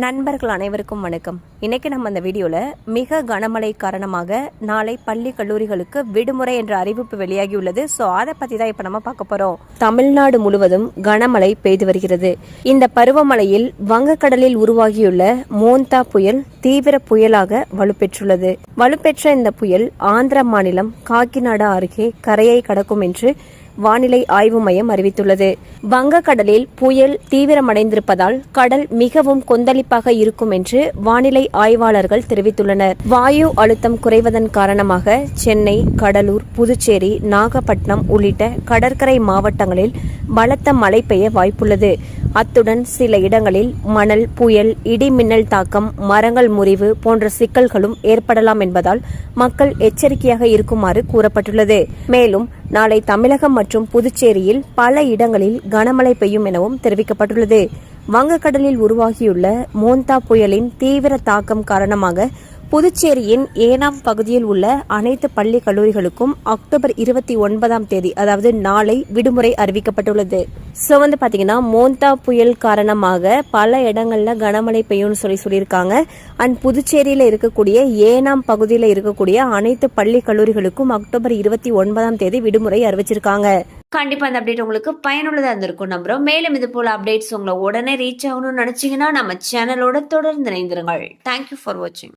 நண்பர்கள் அனைவருக்கும் வணக்கம். இன்னைக்கு நம்ம இந்த வீடியோல மிக கனமழை காரணமாக நாளை பள்ளி கல்லூரிகளுக்கு விடுமுறை என்ற அறிவிப்பு வெளியாகியுள்ளது. ஸோ அதை பத்தி தான் இப்ப நம்ம பார்க்க போறோம். தமிழ்நாடு முழுவதும் கனமழை பெய்து வருகிறது. இந்த பருவமழையில் வங்கக்கடலில் உருவாகியுள்ள மோந்தா புயல் தீவிர புயலாக வலுப்பெற்றுள்ளது. வலுப்பெற்ற இந்த புயல் ஆந்திர மாநிலம் காக்கிநாடா அருகே கரையை கடக்கும் என்று வானிலை ஆய்வு மையம் அறிவித்துள்ளது. வங்கக்கடலில் புயல் தீவிரமடைந்திருப்பதால் கடல் மிகவும் கொந்தளிப்பாக இருக்கும் என்று வானிலை ஆய்வாளர்கள் தெரிவித்துள்ளனர். வாயு அழுத்தம் குறைவதன் காரணமாக சென்னை, கடலூர், புதுச்சேரி, நாகப்பட்டினம் உள்ளிட்ட கடற்கரை மாவட்டங்களில் பலத்த மழை பெய்ய வாய்ப்புள்ளது. அத்துடன் சில இடங்களில் மணல், புயல், இடி மின்னல் தாக்கம், மரங்கள் முறிவு போன்ற சிக்கல்களும் ஏற்படலாம் என்பதால் மக்கள் எச்சரிக்கையாக இருக்குமாறு கூறப்பட்டுள்ளது. மேலும் நாளை தமிழகம் மற்றும் புதுச்சேரியில் பல இடங்களில் கனமழை பெய்யும் எனவும் தெரிவிக்கப்பட்டுள்ளது. வங்கக்கடலில் உருவாகியுள்ள மோந்தா புயலின் தீவிர தாக்கம் காரணமாக புதுச்சேரியின் ஏனாம் பகுதியில் உள்ள அனைத்து பள்ளி கல்லூரிகளுக்கும் அக்டோபர் 29 அதாவது நாளை விடுமுறை அறிவிக்கப்பட்டுள்ளது. ஸோ பாத்தீங்கன்னா மோந்தா புயல் காரணமாக பல இடங்கள்ல கனமழை பெய்யும்னு சொல்லியிருக்காங்க. அண்ட் புதுச்சேரியில இருக்கக்கூடிய ஏனாம் பகுதியில் இருக்கக்கூடிய அனைத்து பள்ளி கல்லூரிகளுக்கும் அக்டோபர் 29 விடுமுறை அறிவிச்சிருக்காங்க. கண்டிப்பா அந்த அப்டேட் உங்களுக்கு பயனுள்ளதா இருந்திருக்கும் நம்புறோம். மேலும் இது போல அப்டேட்ஸ் உங்களை உடனே ரீச் ஆகணும்னு நினைச்சீங்கன்னா நம்ம சேனலோட தொடர்ந்து இணைந்திருங்கள். தேங்க்யூ ஃபார் வாட்சிங்.